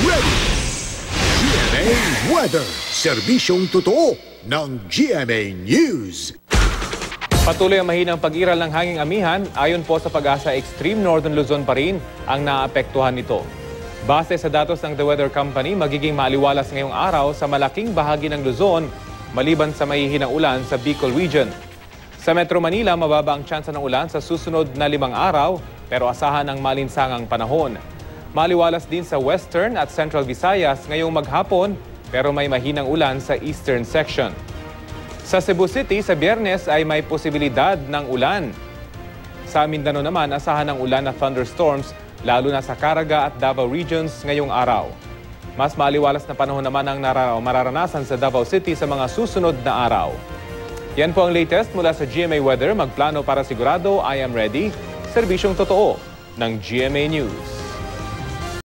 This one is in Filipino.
ready. GMA Weather, serbisyong totoo ng GMA News. Patuloy ang mahinang pag-iral ng hanging amihan. Ayon po sa Pag-asa, extreme northern Luzon pa rin ang naapektuhan nito. Base sa datos ng The Weather Company, magiging maaliwalas ngayong araw sa malaking bahagi ng Luzon, maliban sa mahihinang ulan sa Bicol Region. Sa Metro Manila, mababa ang tsansa ng ulan sa susunod na 5 araw, pero asahan ang malinsangang panahon. Maliwalas din sa Western at Central Visayas ngayong maghapon, pero may mahinang ulan sa Eastern section. Sa Cebu City, sa Biyernes ay may posibilidad ng ulan. Sa Mindanao naman, asahan ng ulan na thunderstorms, lalo na sa Caraga at Davao regions ngayong araw. Mas maliwalas na panahon naman ang mararanasan sa Davao City sa mga susunod na araw. Yan po ang latest mula sa GMA Weather. Magplano para sigurado, I am ready. Serbisyong totoo ng GMA News.